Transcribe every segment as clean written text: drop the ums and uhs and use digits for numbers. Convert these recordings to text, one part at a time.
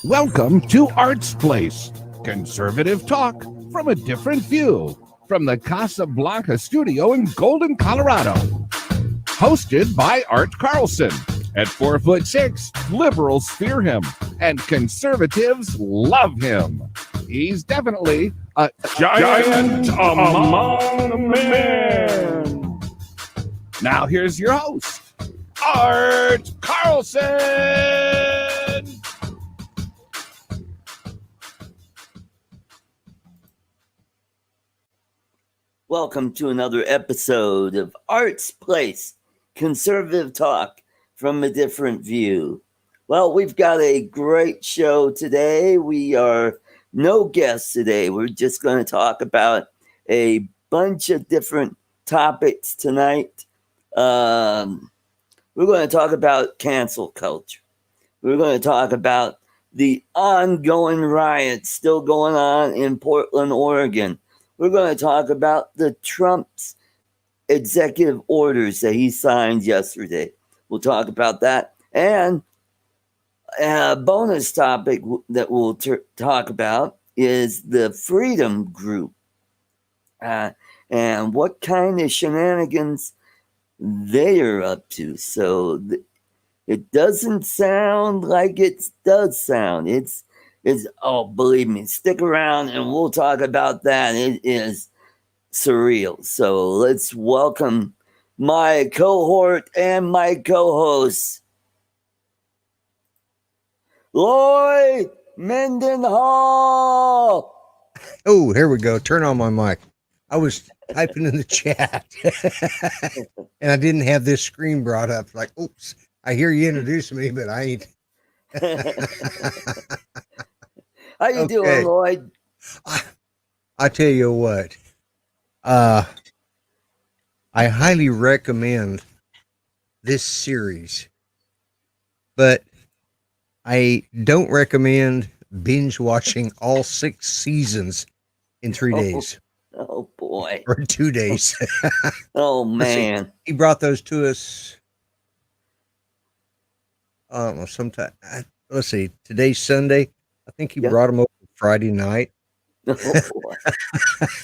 Welcome to Art's Place, conservative talk from a different view, from the Casablanca studio in Golden, Colorado. Hosted by Art Carlson. At 4'6", liberals fear him, and conservatives love him. He's definitely a giant among men. Now here's your host, Art Carlson. Welcome to another episode of Art's Place, conservative talk from a different view. Well, we've got a great show today. We are no guests today. We're just going to talk about a bunch of different topics tonight. We're going to talk about cancel culture. We're going to talk about the ongoing riots still going on in Portland, Oregon. We're going to talk about the Trump's executive orders that he signed yesterday. We'll talk about that. And a bonus topic that we'll talk about is the Freedom Group and what kind of shenanigans they are up to. So it doesn't sound like it does sound. It's believe me, stick around and we'll talk about that. It is surreal. So let's welcome my cohort and my co-host, Lloyd Mendenhall. Oh, here we go. Turn on my mic. I was typing in the chat and I didn't have this screen brought up. Like, oops, I hear you introduce me, but I ain't. How you doing, Lloyd? I tell you what, I highly recommend this series, but I don't recommend binge watching all 6 seasons in 3 days. Oh boy. Or 2 days. Oh man. He brought those to us sometime. Let's see, today's Sunday. I think he brought them over Friday night. Oh boy.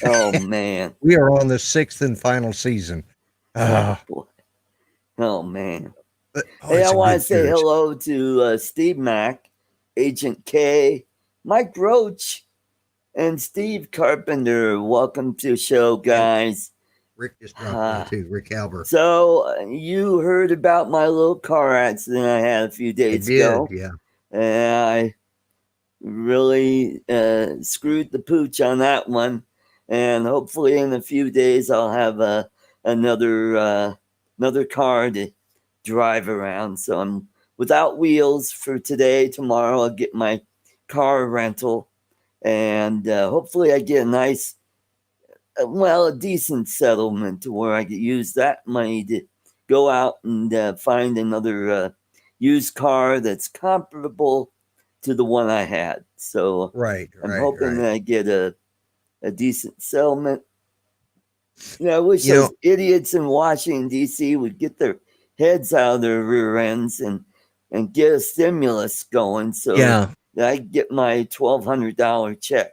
Oh man. We are on the 6th and final season. Oh boy. Oh man. But, hey, I want to say hello to Steve Mack, Agent K, Mike Roach, and Steve Carpenter. Welcome to the show, guys. Rick just dropped in too, Rick Albert. So you heard about my little car accident I had a few days ago. Yeah. And I really screwed the pooch on that one. And hopefully in a few days I'll have another car to drive around. So I'm without wheels for today. Tomorrow I'll get my car rental. And hopefully I get a nice, a decent settlement to where I could use that money to go out and find another used car that's comparable to the one I had. So I'm hoping that I get a decent settlement. You know, I wish those idiots in Washington, D.C. would get their heads out of their rear ends and get a stimulus going so that I get my $1,200 check.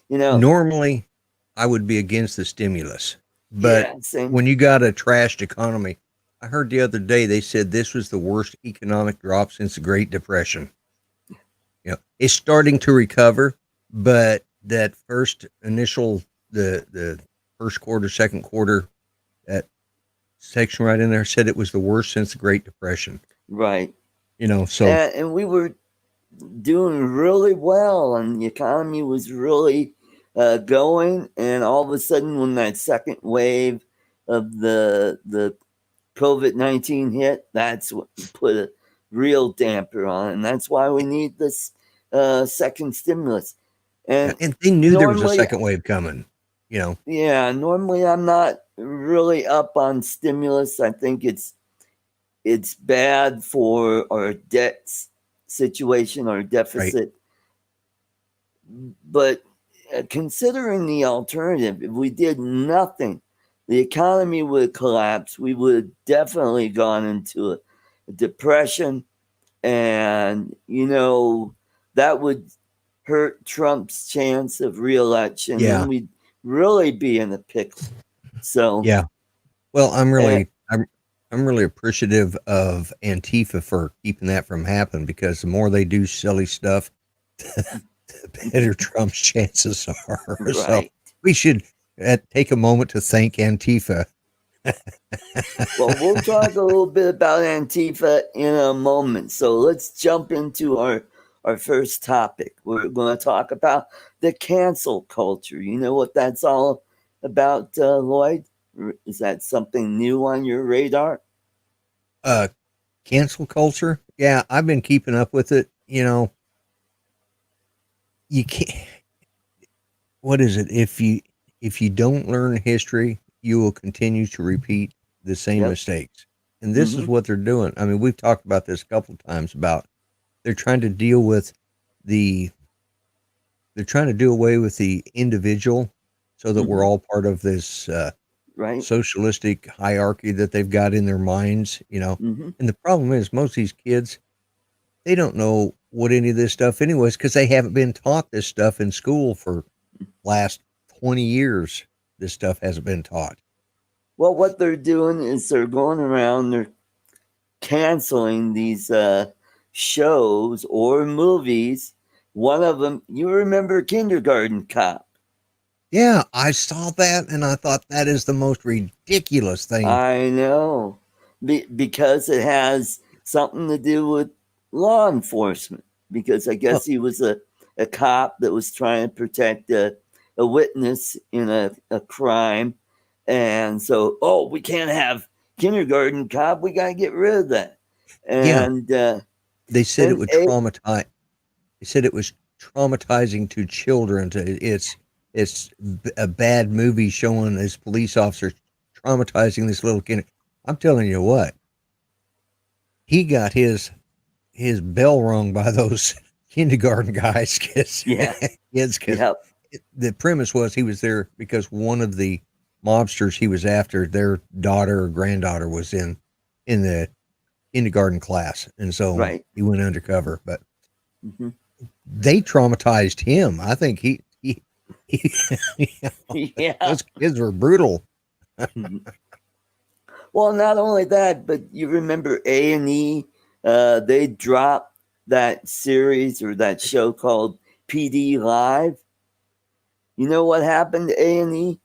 You know, normally I would be against the stimulus, but when you got a trashed economy, I heard the other day they said this was the worst economic drop since the Great Depression. You know, it's starting to recover, but that first initial the first quarter, second quarter, that section right in there said it was the worst since the Great Depression. Right. You know, so and we were doing really well, and the economy was really going. And all of a sudden, when that second wave of the COVID-19 hit, that's what put a real damper on it. And that's why we need this second stimulus. And they knew there was a second wave coming, you know. Yeah, normally I'm not really up on stimulus. I think it's bad for our debt situation, our deficit. Right. But considering the alternative, if we did nothing, the economy would collapse. We would have definitely gone into a depression. And, you know, that would hurt Trump's chance of reelection, and we'd really be in a pickle. So yeah. Well, I'm really appreciative of Antifa for keeping that from happening, because the more they do silly stuff, the better Trump's chances are. Right. So we should take a moment to thank Antifa. Well, we'll talk a little bit about Antifa in a moment. So let's jump into our first topic. We're going to talk about the cancel culture. You know what that's all about, Lloyd? Is that something new on your radar? Cancel culture? Yeah, I've been keeping up with it. You know, you can't. What is it? If you don't learn history, you will continue to repeat the same mistakes. And this is what they're doing. I mean, we've talked about this a couple of times about they're trying to deal with they're trying to do away with the individual so that we're all part of this socialistic hierarchy that they've got in their minds, you know. And the problem is most of these kids, they don't know what any of this stuff anyways, because they haven't been taught this stuff in school for last 20 years. This stuff hasn't been taught. Well, what they're doing is they're going around, they're canceling these shows or movies. One of them, you remember Kindergarten Cop? Yeah, I saw that and I thought that is the most ridiculous thing. I know, because it has something to do with law enforcement. Because I guess he was a cop that was trying to protect a witness in a crime. And so, we can't have Kindergarten Cop. We got to get rid of that. And they said it would traumatize. They said it was traumatizing to children. It's a bad movie showing this police officer traumatizing this little kid. I'm telling you what, he got his bell rung by those kindergarten guys. Kids. The premise was he was there because one of the mobsters he was after, their daughter or granddaughter was in the kindergarten class, and so he went undercover. But they traumatized him. I think those kids were brutal. Well, not only that, but you remember A&E, they dropped that series or that show called PD Live. You know what happened to A&E?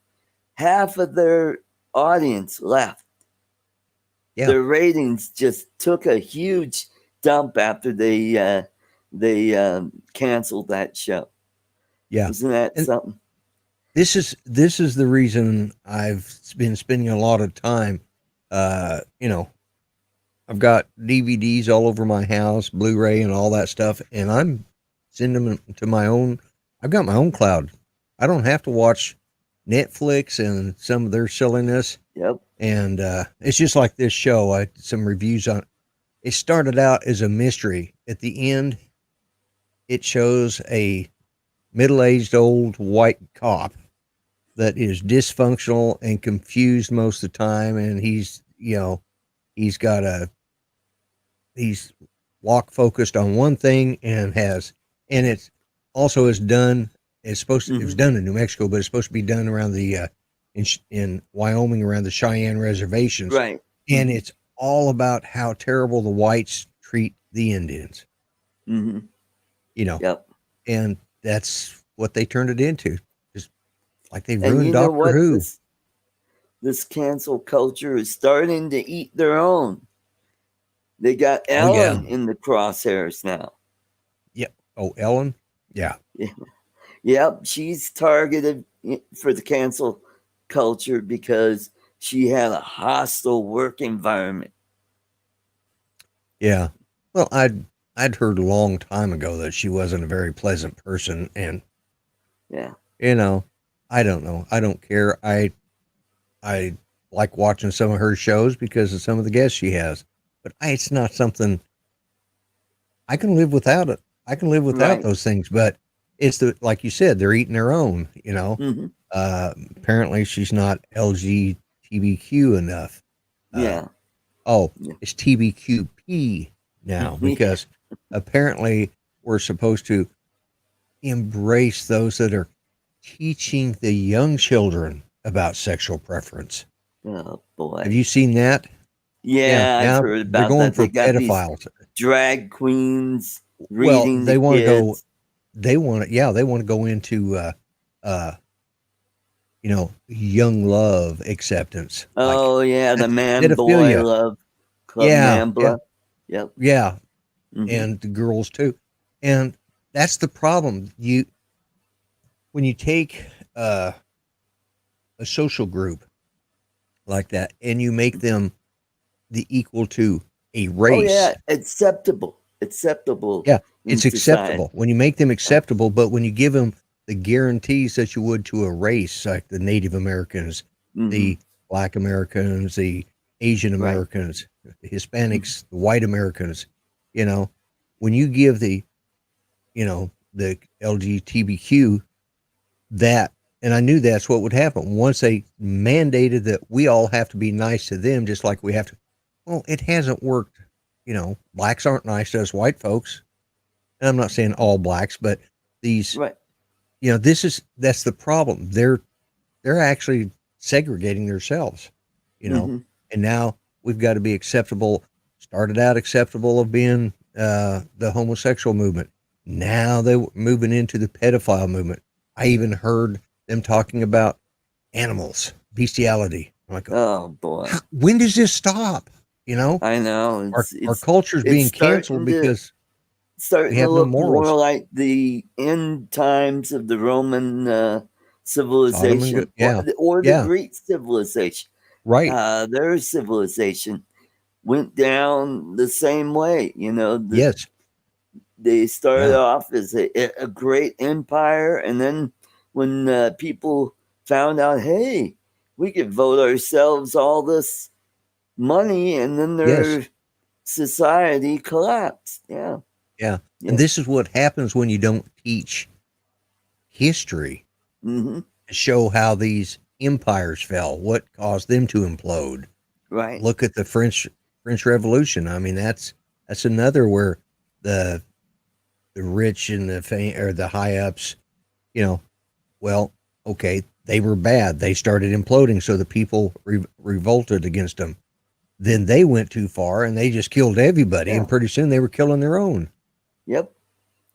Half of their audience left. Yeah. Their ratings just took a huge dump after they canceled that show. Yeah. Isn't that something? This is the reason I've been spending a lot of time. You know, I've got DVDs all over my house, Blu-ray and all that stuff, and I'm sending them to my own. I've got my own cloud. I don't have to watch Netflix and some of their silliness. Yep. And it's just like this show. I did some reviews on it. It started out as a mystery. At the end, it shows a middle-aged old white cop that is dysfunctional and confused most of the time, and he's lock focused on one thing, and it's also is done. It's supposed to. It was done in New Mexico, but it's supposed to be done around the in Wyoming, around the Cheyenne reservations. Right. And it's all about how terrible the whites treat the Indians. You know. Yep. And that's what they turned it into. Just like they ruined Doctor Who. This cancel culture is starting to eat their own. They got Ellen in the crosshairs now. Yep. Oh, Ellen? Yeah. Yep. She's targeted for the cancel culture because she had a hostile work environment. Yeah. Well, I'd heard a long time ago that she wasn't a very pleasant person, and you know, I don't know. I don't care. I like watching some of her shows because of some of the guests she has, but it's not something I can live without it. I can live without those things, but it's like you said, they're eating their own, you know. Apparently she's not LGBTQ enough. It's TBQP now, because apparently we're supposed to embrace those that are teaching the young children about sexual preference. Oh boy. Have you seen that? Yeah, I've now heard about they're going that. for They got these pedophiles. drag queens Well, reading they the want to go. kids. They want to. Yeah, they want to go into young love acceptance. Oh yeah, the man boy pedophilia. love club, Yeah, Nambla. Yep. yeah, Mhm. and the girls too. And that's the problem. When you take a social group like that and you make them the equal to a Oh race. yeah, acceptable Yeah, in it's society. acceptable when you make them acceptable, but when you give them the guarantees that you would to a race, like the Native Americans, the Black Americans, the Asian Americans, the Hispanics, the white Americans, when you give the LGBTQ that, and I knew that's what would happen once they mandated that we all have to be nice to them, just like we have to. Well, it hasn't worked. Blacks aren't nice to us white folks. And I'm not saying all blacks, but these, that's the problem. They're actually segregating themselves, and now we've got to be acceptable. Started out acceptable of being the homosexual movement. Now they're moving into the pedophile movement. I even heard them talking about animals, bestiality. I'm like, oh boy, when does this stop? I know Our culture's being canceled because starting we have to no look morals. more like the end times of the Roman civilization, or the Greek civilization. Right. Their civilization went down the same way. Yes. They started off as a great empire, and then when people found out, hey, we could vote ourselves all this money, and then their society collapsed. Yeah. And this is what happens when you don't teach history to show how these empires fell, what caused them to implode. Right. Look at the French Revolution. I mean, that's another where the rich and the high ups, well, okay, they were bad. They started imploding, so the people revolted against them. Then they went too far and they just killed everybody, and pretty soon they were killing their own. Yep.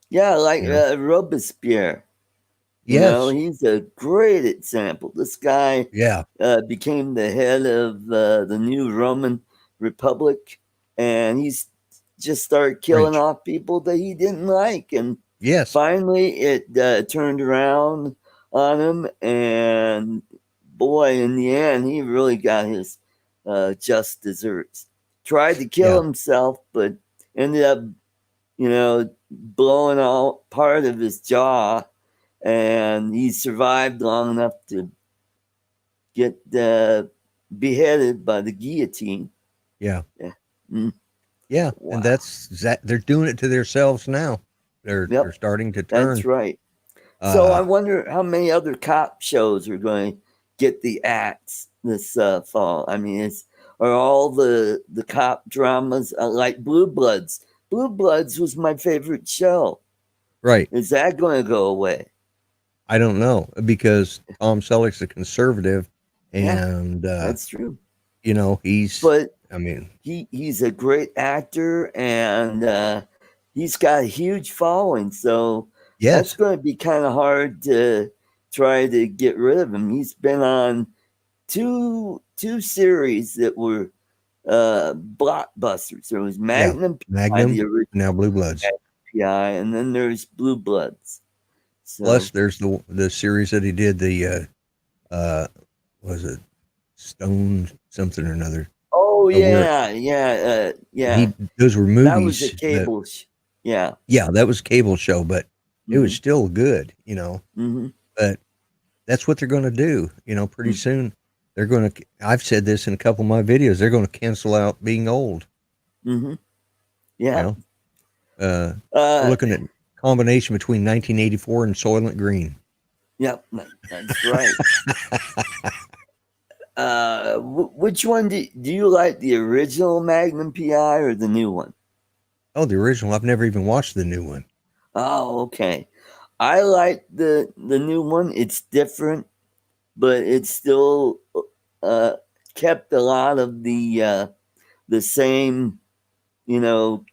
Yeah, like Robespierre. Yes. He's a great example. This guy became the head of the new Roman Republic, and he's just started killing off people that he didn't like. And finally it turned around on him, and boy, in the end, he really got his just desserts. Tried to kill himself, but ended up, blowing out part of his jaw, and he survived long enough to get beheaded by the guillotine. Yeah. Wow. And they're doing it to themselves now. They're starting to turn. That's right. So I wonder how many other cop shows are going to get the axe this fall. I mean, are all the cop dramas like Blue Bloods? Blue Bloods was my favorite show. Right. Is that going to go away? I don't know, because Tom Selleck's a conservative, and that's true. He's a great actor, and he's got a huge following. So that's going to be kind of hard to try to get rid of him. He's been on two series that were blockbusters. There was Magnum, now Blue Bloods, PI, and then there's Blue Bloods. So, plus, there's the series that he did. Was it Stone something or another? Oh yeah. Those were movies. That was a cable. Yeah, that was a cable show, but it was still good, But that's what they're going to do, Pretty soon, they're going to. I've said this in a couple of my videos. They're going to cancel out being old. Yeah. We're looking at combination between 1984 and Soylent Green. Yep, that's right. Which one do you like, the original Magnum PI or the new one? Oh, the original. I've never even watched the new one. Oh, okay. I like the new one. It's different, but it still uh, kept a lot of the same, you know,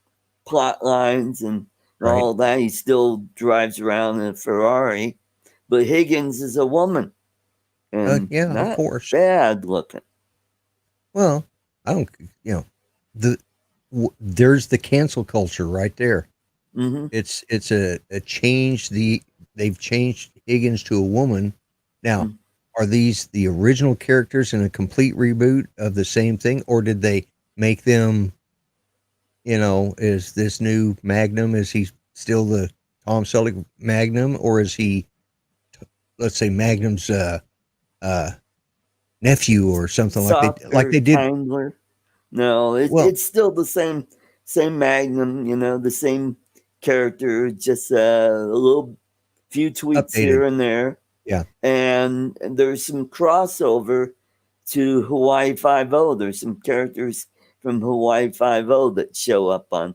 plot lines and Right. all that. He still drives around in a Ferrari, but Higgins is a woman and Yeah, of not course. bad looking. Well, I don't, the there's the cancel culture right there. Mm-hmm. It's a change. They've changed Higgins to a woman. Now, are these the original characters in a complete reboot of the same thing, or did they make them? Is this new Magnum? Is he still the Tom Selleck Magnum, or is he, let's say, Magnum's uh, nephew or something like Softer, they did? kinder. No, Well, it's still the same Magnum. You know, the same character, just a little few tweaks updated. here and there, Yeah. and there's some crossover to Hawaii Five O. There's some characters from Hawaii Five O that show up on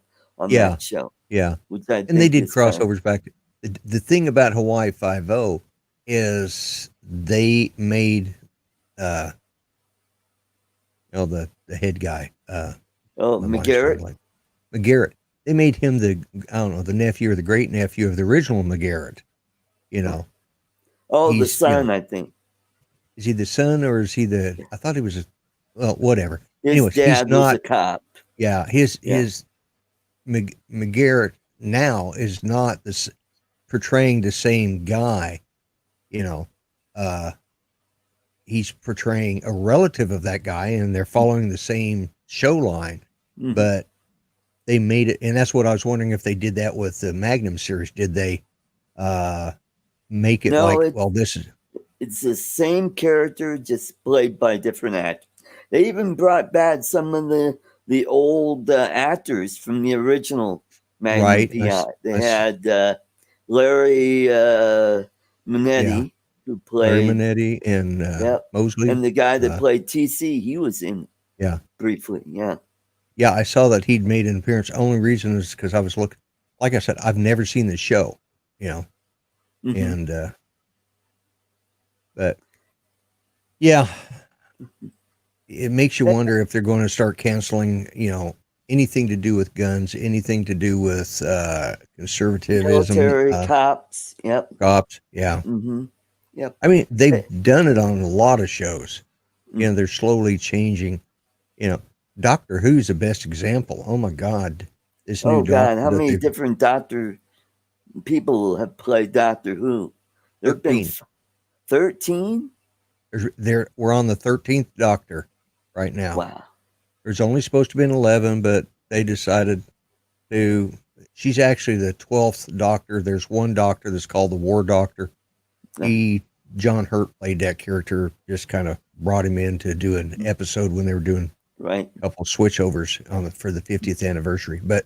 Yeah. that show, Yeah. which I And they think did is kind of crossovers back. The thing about Hawaii Five-0 is they made uh the head guy, my mind's going McGarrett. like McGarrett. They made him I don't know, the nephew or the great nephew of the original McGarrett. You know, Oh, the he's son, I think. is he the son or is he I thought he was well, whatever. His Anyways, he's dad was a not. cop. Yeah, Yeah. his McGarrett now is not portraying the same guy. You know, uh, he's portraying a relative of that guy, and they're following the same show line, Mm-hmm. but they made it, and that's what I was wondering if they did that with the Magnum series. Did they make it No, like, well, this is it's the same character, just played by different actors. They even brought back some of the old actors from the original Magnum right? PI. They I had Larry Manetti, yeah, who Larry played, Manetti and yep, Mosley. and the guy that played TC. He was in Yeah, briefly. Yeah. yeah, I saw that he'd made an appearance. Only reason is because I was looking. Like I said, I've never seen the show, Mm-hmm. and but yeah, it makes you wonder if they're going to start canceling, anything to do with guns, anything to do with conservatism, Military, cops. Yep. cops. Yeah. Mm-hmm. Yep. I mean, they've done it on a lot of shows. Mm-hmm. They're slowly changing. Doctor Who's the best example. Oh my God. This new God, doctor how that many they've different Doctor people have played Doctor Who? There have been 13. 13? We're on the 13th doctor right now. Wow. There's only supposed to be 11, but they decided she's actually the 12th doctor. There's one doctor that's called the War Doctor. John Hurt played that character, just kind of brought him in to do an episode when they were doing right. a couple of switchovers for the 50th anniversary. But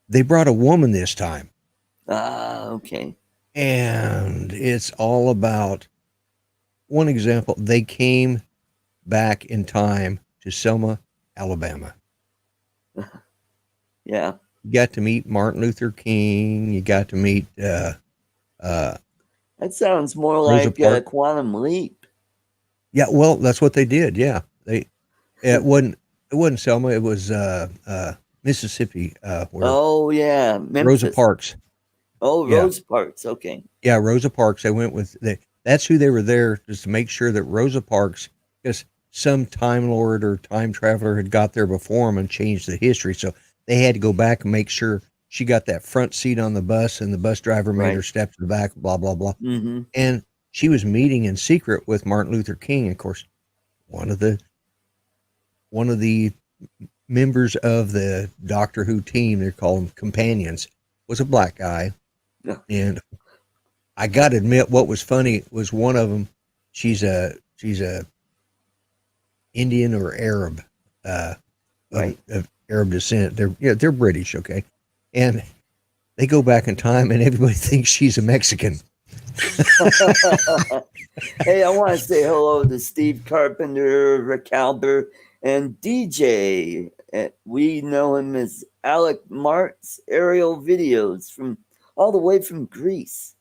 they brought a woman this time. Okay. And it's all about, one example, they came back in time to Selma, Alabama. Yeah. You got to meet Martin Luther King. You got to meet that sounds more Rosa like Quantum Leap. Yeah, well, that's what they did. Yeah, it wasn't Selma. It was Mississippi. Oh yeah, Memphis. Rosa Parks. Oh, yeah. Rosa Parks. Okay. Yeah, Rosa Parks. They went with that's who they were there, just to make sure that Rosa Parks, because some Time Lord or time traveler had got there before them and changed the history, so they had to go back and make sure she got that front seat on the bus, and the bus driver made her step to the back, blah, blah, blah. Mm-hmm. And she was meeting in secret with Martin Luther King. Of course, one of the members of the Doctor Who team, they call them companions, was a black guy. Yeah. And I got to admit, what was funny was one of them, she's a Indian or Arab, of Arab descent. They're British, okay? And they go back in time, and everybody thinks she's a Mexican. Hey, I want to say hello to Steve Carpenter, Rick Halber, and DJ. We know him as Alec Mart's aerial videos from all the way from Greece.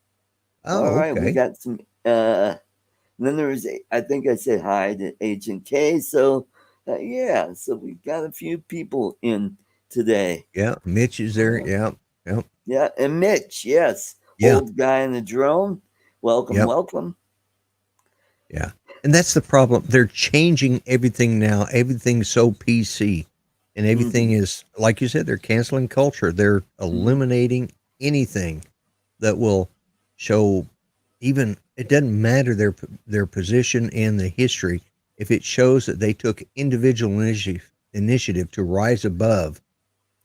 Oh, all right, okay. we got some. Then there was, I think I said hi to Agent K. So, yeah, so we got a few people in today. Yeah, Mitch is there. Yeah, yep. Yeah, and Mitch, yes, Yeah. old guy in the drone. Welcome, Yep. welcome. Yeah, and that's the problem. They're changing everything now. Everything's so PC, and everything is, like you said, they're canceling culture. They're eliminating anything that will show. Even it doesn't matter their position in the history. If it shows that they took individual initiative to rise above,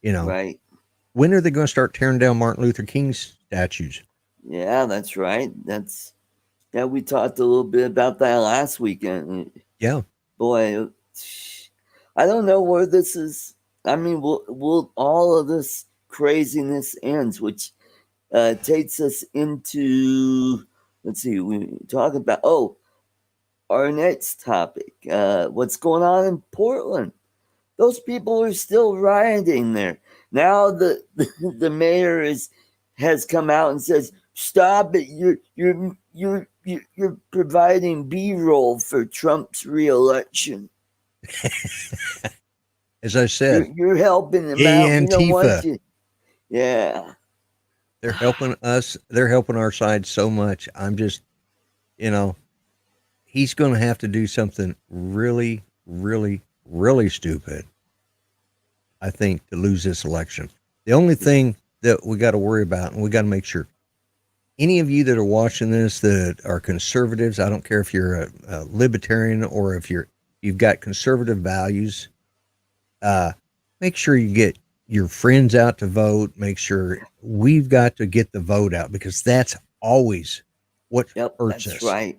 Right. When are they going to start tearing down Martin Luther King's statues? Yeah, that's right. Yeah, we talked a little bit about that last weekend. Yeah. Boy, I don't know where this is. I mean, will all of this craziness ends, which takes us into, let's see, we talk about, our next topic, what's going on in Portland. Those people are still rioting there. Now the mayor has come out and says, "Stop it! You're providing B-roll for Trump's reelection." As I said, you're helping them out. Antifa. You know what? Yeah, they're helping us. They're helping our side so much. I'm just, he's going to have to do something really, really, really stupid, I think, to lose this election. The only thing that we got to worry about, and we got to make sure, any of you that are watching this that are conservatives, I don't care if you're a libertarian or if you've got conservative values, make sure you get your friends out to vote. Make sure we've got to get the vote out, because that's always what hurts us. That's right.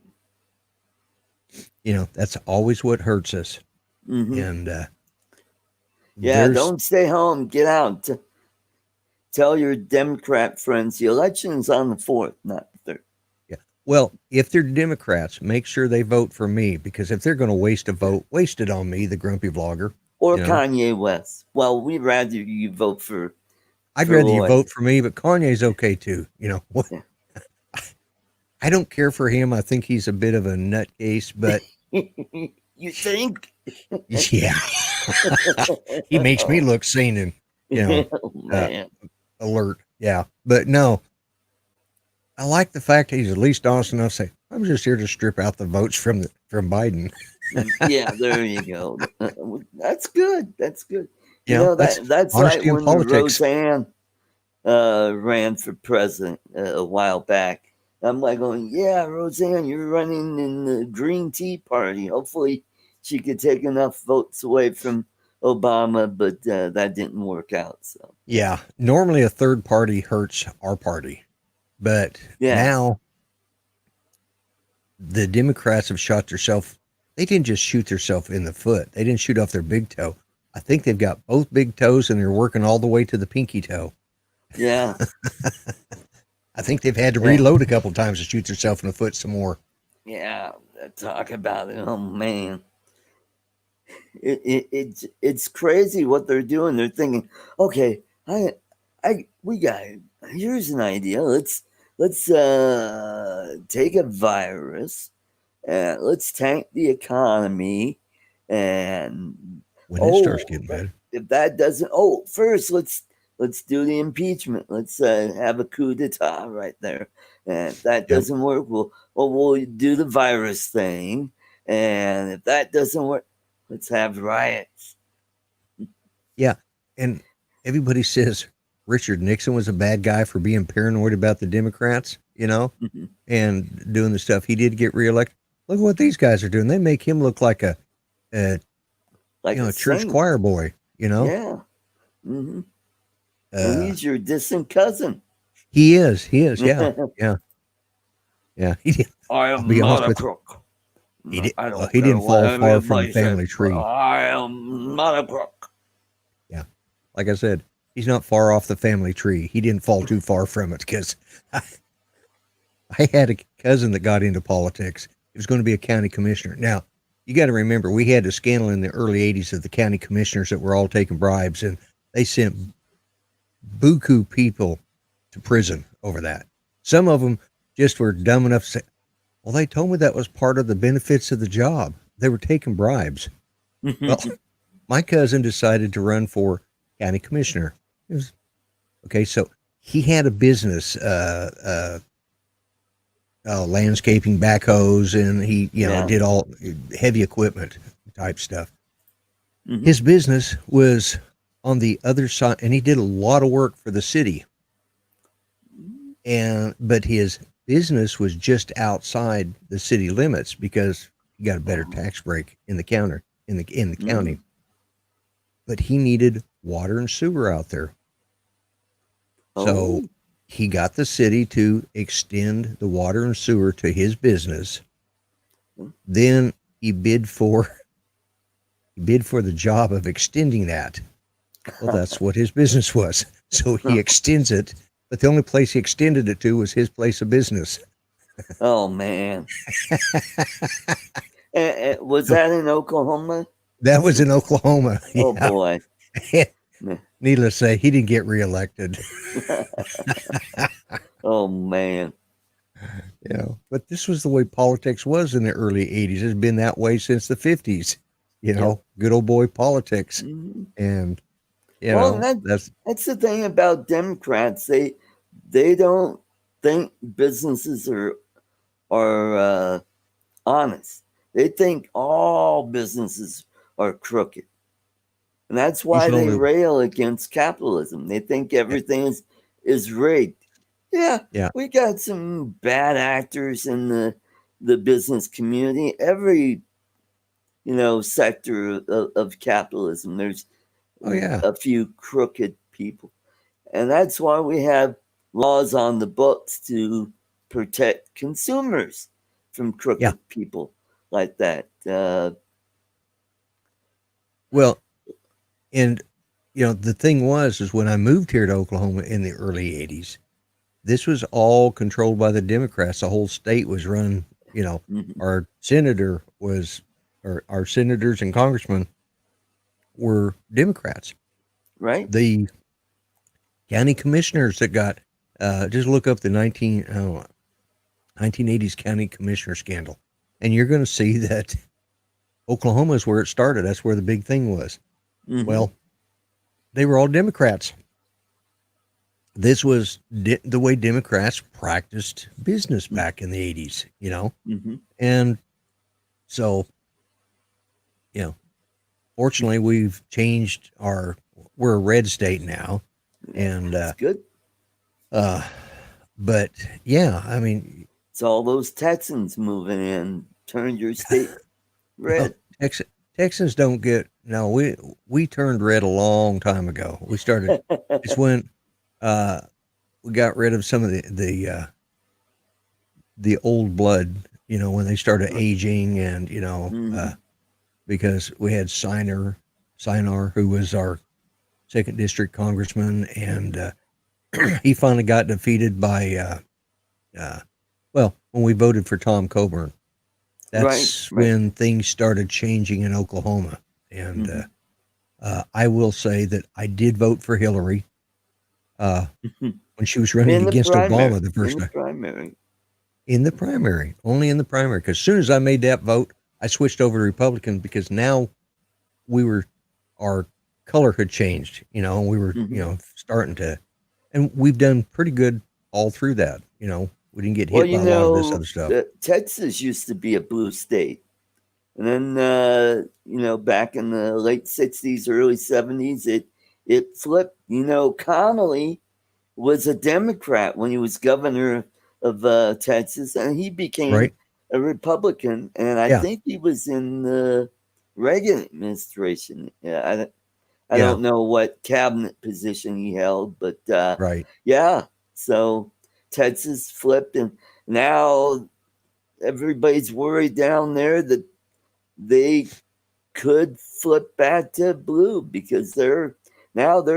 That's always what hurts us. And don't stay home. Get out. Tell your Democrat friends the election's on the 4th, not the 3rd. Yeah. Well, if they're Democrats, make sure they vote for me, because if they're going to waste a vote, waste it on me, the grumpy vlogger. Or Kanye West. Well, we'd rather you vote for. I'd rather you vote for me, but Kanye's okay too. What? Yeah. I don't care for him. I think he's a bit of a nutcase, but you think? Yeah. He makes me look sane and alert. Yeah, but no. I like the fact he's at least honest enough to say, "I'm just here to strip out the votes from Biden." Yeah, there you go. That's good. That's good. That's like when Roseanne ran for president a while back. I'm like going, yeah, Roseanne, you're running in the Green Tea Party. Hopefully she could take enough votes away from Obama, but that didn't work out. So yeah, normally a third party hurts our party, but now the Democrats have shot themselves. They didn't just shoot themselves in the foot. They didn't shoot off their big toe. I think they've got both big toes and they're working all the way to the pinky toe. Yeah. I think they've had to reload a couple times to shoot themselves in the foot some more. Yeah, talk about it. Oh man, it's crazy what they're doing. They're thinking, okay, here's an idea. Let's take a virus, and let's tank the economy, and when it starts getting better. If that doesn't, first let's do the impeachment. Let's have a coup d'etat right there. And if that doesn't work, we'll do the virus thing. And if that doesn't work, let's have riots. Yeah. And everybody says Richard Nixon was a bad guy for being paranoid about the Democrats, and doing the stuff. He did get reelected. Look at what these guys are doing. They make him look like a church choir boy, Yeah. Mm-hmm. He's your distant cousin. He is. Yeah. Yeah. I am not a crook. He didn't fall far from the family tree. I am not a crook. Yeah. Like I said, he's not far off the family tree. He didn't fall too far from it, because I had a cousin that got into politics. He was going to be a county commissioner. Now, you got to remember, we had a scandal in the early 80s of the county commissioners that were all taking bribes, and they sent buku people to prison. over that. Some of them just were dumb enough to say, well, they told me that was part of the benefits of the job. They were taking bribes. Well, my cousin decided to run for county commissioner. Okay, so he had a business, landscaping backhoes, and he, did all heavy equipment type stuff. Mm-hmm. His business was on the other side, and he did a lot of work for the city. But his business was just outside the city limits because he got a better tax break in the county. But he needed water and sewer out there. So he got the city to extend the water and sewer to his business. Then he bid for the job of extending that. Well, that's what his business was. So he extends it, but the only place he extended it to was his place of business. Oh, man. Was that in Oklahoma? That was in Oklahoma. Oh, boy. Needless to say, he didn't get reelected. Oh, man. But this was the way politics was in the early 80s. It's been that way since the 50s. Good old boy politics. Mm-hmm. And, that's the thing about Democrats. They don't think businesses are honest. They think all businesses are crooked. And that's why they rail against capitalism. They think everything is rigged. Yeah, we got some bad actors in the business community. Every, sector of capitalism, there's a few crooked people. And that's why we have laws on the books to protect consumers from crooked people like that. And the thing is when I moved here to Oklahoma in the early 80s, this was all controlled by the Democrats. The whole state was run, our senators and congressmen were Democrats. Right. The county commissioners that got, just look up the 1980s county commissioner scandal, and you're going to see that Oklahoma is where it started. That's where the big thing was. Mm-hmm. Well, they were all Democrats. This was the way Democrats practiced business back in the 80s, Mm-hmm. And so, fortunately we've changed we're a red state now, and that's good. But I mean, it's all those Texans moving in, turned your state red. Well, Texans don't get, we turned red a long time ago. We started, it's when we got rid of some of the old blood, when they started aging, and, Mm-hmm. Because we had Sinar, who was our 2nd district congressman, and he finally got defeated by, when we voted for Tom Coburn. That's right. When things started changing in Oklahoma. And mm-hmm. I will say that I did vote for Hillary when she was running against Obama the first time. In the primary. Only in the primary. Because as soon as I made that vote, I switched over to Republican, because now our color had changed, and we were, mm-hmm. Starting to, and we've done pretty good all through that, we didn't get hit by a lot of this other stuff. Texas used to be a blue state. And then, back in the late 60s, early 70s, it flipped. Connolly was a Democrat when he was governor of Texas, and he became a Republican. And I think he was in the Reagan administration. I don't know what cabinet position he held, but so Texas flipped, and now everybody's worried down there that they could flip back to blue, because they're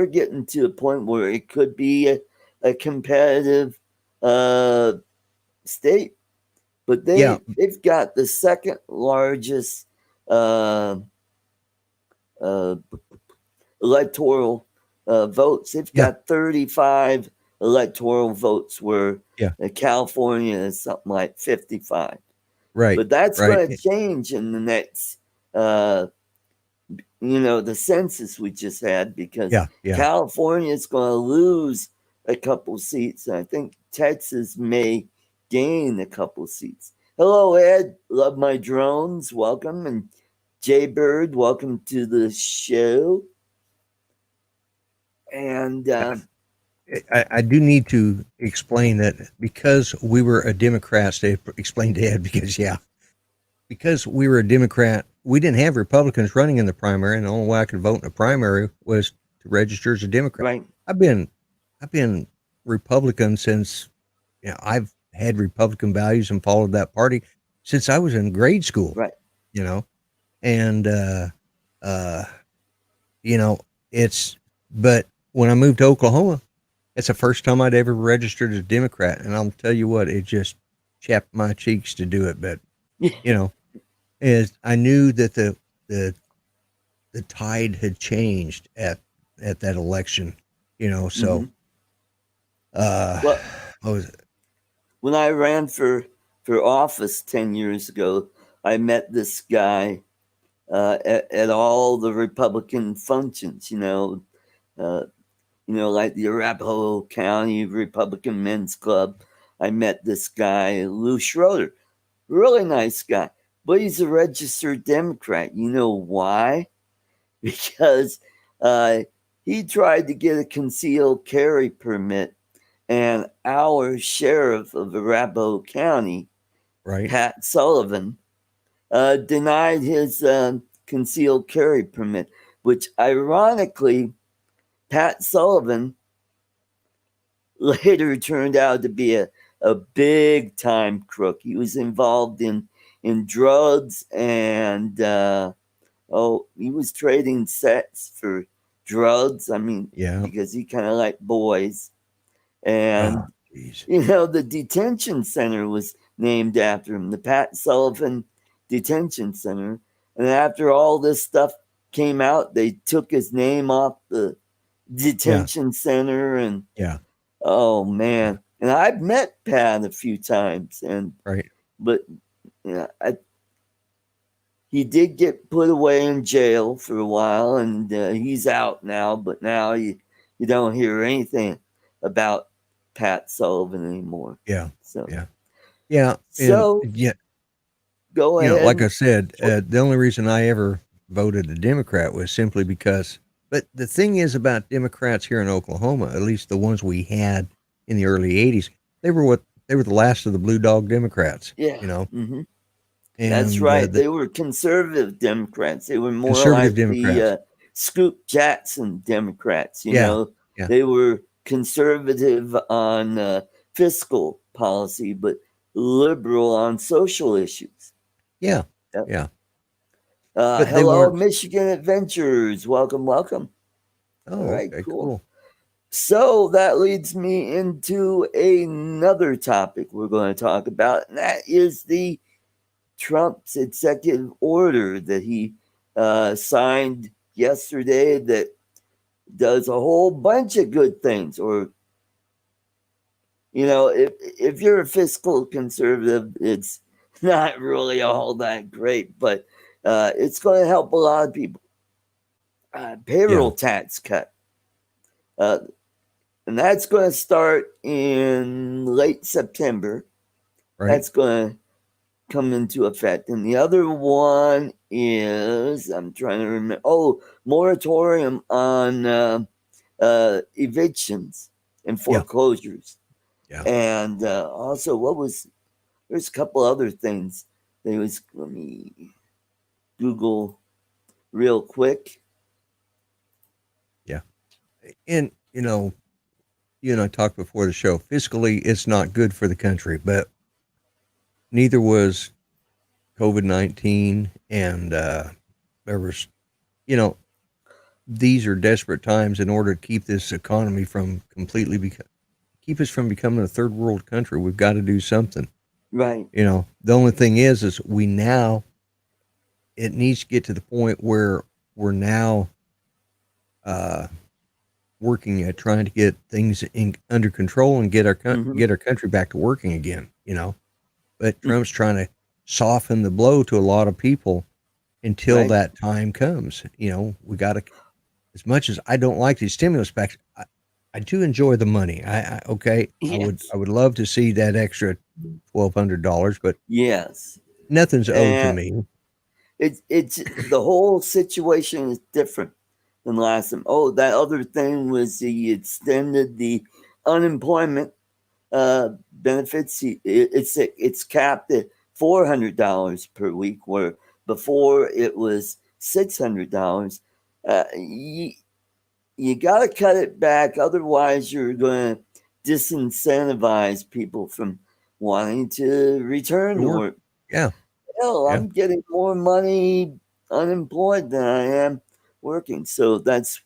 getting to a point where it could be a competitive state. But they've got the second largest electoral votes. They've got 35 electoral votes, where California is something like 55. Right. But that's going to change in the next, the census we just had, because California is going to lose a couple seats. And I think Texas may gain a couple seats. Hello, Ed. Love my drones. Welcome. And Jay Bird, welcome to the show. And I do need to explain that because we were a Democrat, to explain to Ed, because we were a Democrat, we didn't have Republicans running in the primary, and the only way I could vote in a primary was to register as a Democrat. Right. I've been Republican since, I've had Republican values and followed that party since I was in grade school. Right. And but when I moved to Oklahoma, it's the first time I'd ever registered as a Democrat, and I'll tell you what, it just chapped my cheeks to do it. But as I knew that the tide had changed at that election, so what was it? When I ran for office 10 years ago, I met this guy at all the Republican functions, like the Arapahoe County Republican Men's Club. I met this guy, Lou Schroeder, really nice guy, but he's a registered Democrat. You know why? Because he tried to get a concealed carry permit, and our sheriff of Arapahoe County, Pat Sullivan, denied his concealed carry permit, which ironically, Pat Sullivan later turned out to be a big time crook. He was involved in drugs, and he was trading sex for drugs. I mean, because he kind of liked boys. And the detention center was named after him, the Pat Sullivan Detention Center. And after all this stuff came out, they took his name off the detention center. And oh man, and I've met Pat a few times, and but he did get put away in jail for a while, and he's out now. But now you don't hear anything about Pat Sullivan anymore. So go ahead. Like I said, the only reason I ever voted a Democrat was simply because. But the thing is about Democrats here in Oklahoma, at least the ones we had in the early '80s, they were the last of the blue dog Democrats. Mm-hmm. And that's right. They were conservative Democrats. They were more like the Scoop Jackson Democrats. They were conservative on fiscal policy, but liberal on social issues. Hello, Michigan Adventures. Welcome. Oh, all right, cool. So that leads me into another topic we're going to talk about, and that is the Trump's executive order that he signed yesterday that does a whole bunch of good things. Or, if you're a fiscal conservative, it's not really all that great, but it's going to help a lot of people. Payroll tax cut. And that's going to start in late September. That's going to come into effect. And the other one is, I'm trying to remember, moratorium on evictions and foreclosures. And also, there's a couple other things. Let me Google real quick. And, you and I talked before the show, fiscally, it's not good for the country, but neither was COVID-19. And there was, these are desperate times in order to keep this economy from keep us from becoming a third world country. We've got to do something. Right. The only thing is it needs to get to the point where we're working at trying to get things under control and get our country back to working again, But Trump's trying to soften the blow to a lot of people until that time comes. We got to, as much as I don't like these stimulus packs, I do enjoy the money. Yes. I would love to see that extra $1,200, but yes, nothing's owed to me. It's the whole situation is different than last time. Oh, that other thing was he extended the unemployment benefits. It's capped at $400 per week, where before it was $600. You got to cut it back, otherwise you're going to disincentivize people from wanting to return to work. Yeah. Hell, I'm getting more money unemployed than I am working. So that's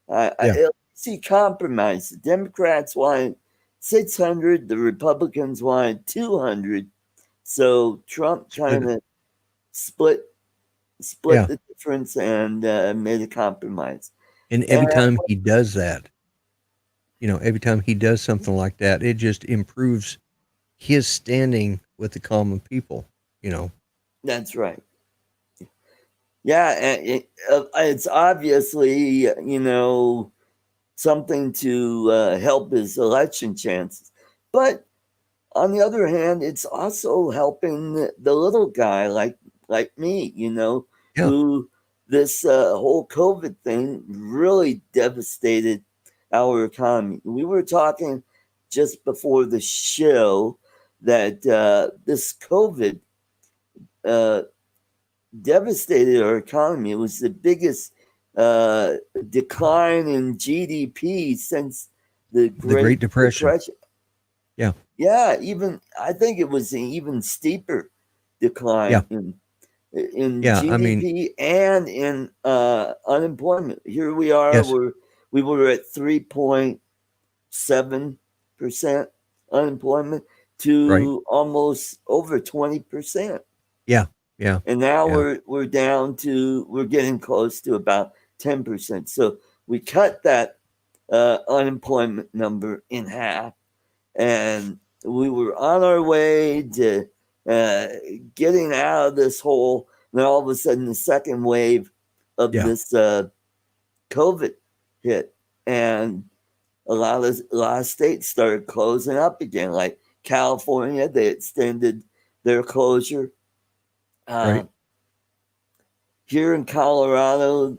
I see compromise. The Democrats wanted 600, the Republicans wanted 200. So Trump kind of split the difference and made a compromise. And every time he does that, every time he does something like that, it just improves his standing with the common people, That's right. Yeah, it's obviously, something to help his election chances. But on the other hand, it's also helping the little guy like me, who this whole COVID thing really devastated our economy. We were talking just before the show that this COVID devastated our economy. It was the biggest decline in GDP since the Great Depression. Yeah. Yeah, I think it was an even steeper decline in GDP and in unemployment. Here we are, we were at 3.7% unemployment to almost over 20%. Yeah. Yeah. And now we're down to, we're getting close to about 10%. So we cut that unemployment number in half, and we were on our way to getting out of this hole. And then all of a sudden, the second wave of this COVID hit, and a lot of states started closing up again. Like California, they extended their closure. Here in Colorado,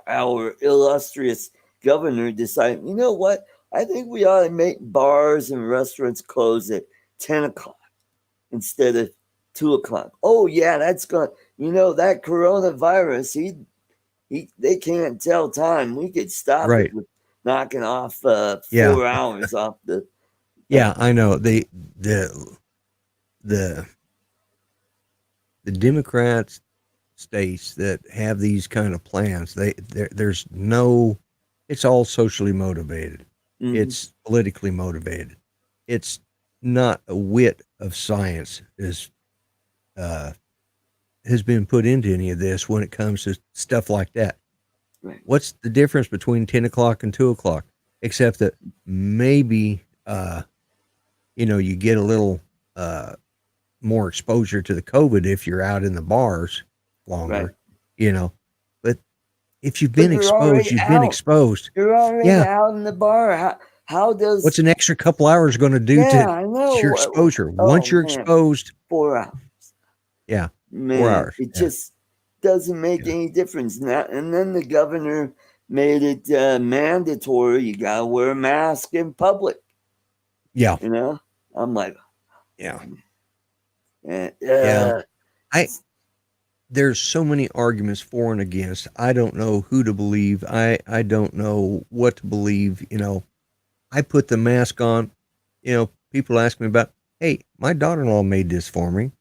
our illustrious governor decided, you know what? I think we ought to make bars and restaurants close at 10 o'clock instead of 2 o'clock. Oh, yeah, that's going, that coronavirus, they can't tell time. We could stop it with knocking off 4 hours off the. Yeah, I know. The Democrats states that have these kind of plans, there's no, it's all socially motivated. Mm-hmm. It's politically motivated. It's not a whit of science has been put into any of this when it comes to stuff like that. Right. What's the difference between 10 o'clock and 2 o'clock? Except that maybe, you get a little more exposure to the COVID if you're out in the bars longer, But if you've been exposed, you've been exposed. You're already out in the bar. How does... What's an extra couple hours going to do to your exposure? Once you're exposed... 4 hours. Yeah. Man, 4 hours. It just doesn't make any difference. And then the governor made it mandatory. You got to wear a mask in public. Yeah. I'm like... Yeah. There's so many arguments for and against. I don't know who to believe. I don't know what to believe. I put the mask on. People ask me about, hey, my daughter-in-law made this for me,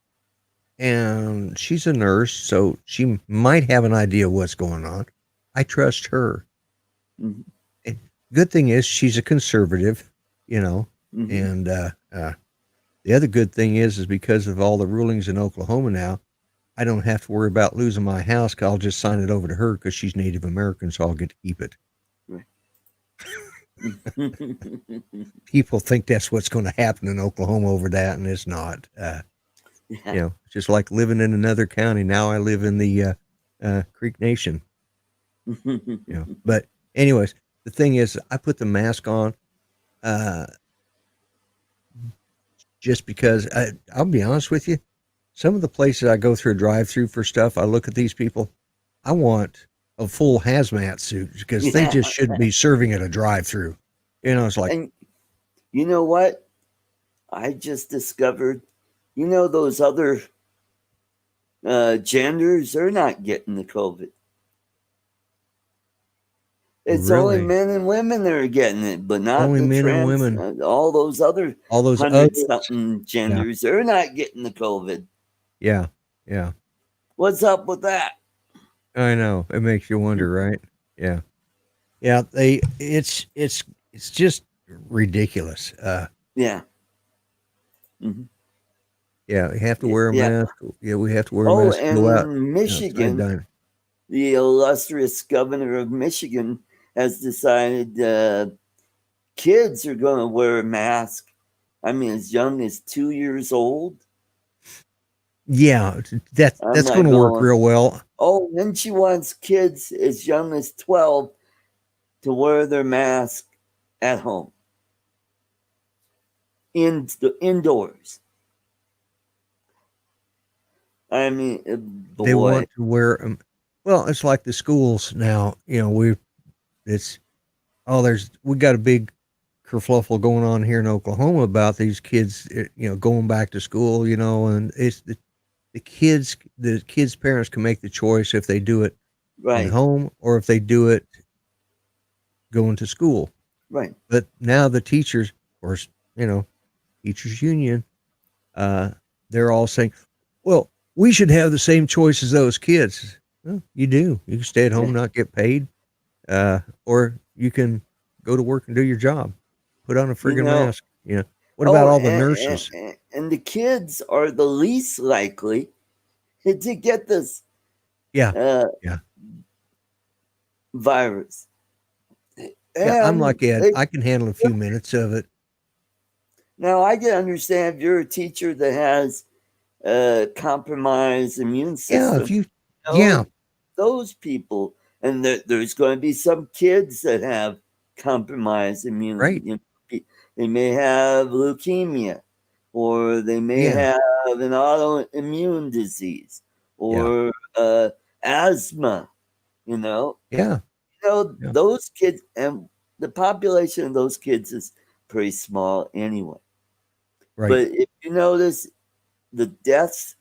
and she's a nurse, so she might have an idea what's going on. I trust her. Mm-hmm. And good thing is she's a conservative, mm-hmm. And the other good thing is because of all the rulings in Oklahoma now, I don't have to worry about losing my house. I'll just sign it over to her because she's Native American, so I'll get to keep it. Right. People think that's what's going to happen in Oklahoma over that, and it's not. Just like living in another county. Now I live in the Creek Nation. But anyways, the thing is, I put the mask on just because I'll be honest with you. Some of the places I go through a drive-through for stuff, I look at these people. I want a full hazmat suit because they just shouldn't be serving at a drive-through. It's like. And you know what? I just discovered, those other genders, they're not getting the COVID. It's really? only men and women that are getting it, but not only the men trans, and women. All those other 100-something genders, they're not getting the COVID. Yeah. What's up with that? I know. It makes you wonder, right? Yeah. Yeah. It's just ridiculous. Yeah. Mm-hmm. Yeah. We have to wear a mask. Yeah. We have to wear a mask. And go out. in Michigan, the illustrious governor of Michigan has decided kids are going to wear a mask. I mean, as young as 2 years old. Yeah, that's going to work real well. Oh, then she wants kids as young as 12 to wear their mask at home, indoors. I mean, boy. They want to wear them. Well, it's like the schools now. We got a big kerfluffle going on here in Oklahoma about these kids, going back to school, and it's the kids' parents can make the choice if they do it at home or if they do it going to school. Right. But now the teachers, of course, teachers union, they're all saying, well, we should have the same choice as those kids. Well, you do. You can stay at home, not get paid, or you can go to work and do your job. Put on a friggin' mask. What about all the nurses? And the kids are the least likely to get this virus. I'm like Ed. I can handle a few minutes of it. Now, I can understand if you're a teacher that has a compromised immune system. Those people, and there's going to be some kids that have compromised immune. Right. They may have leukemia, or they may have an autoimmune disease, or asthma. Those kids, and the population of those kids is pretty small anyway. Right. But if you notice, the deaths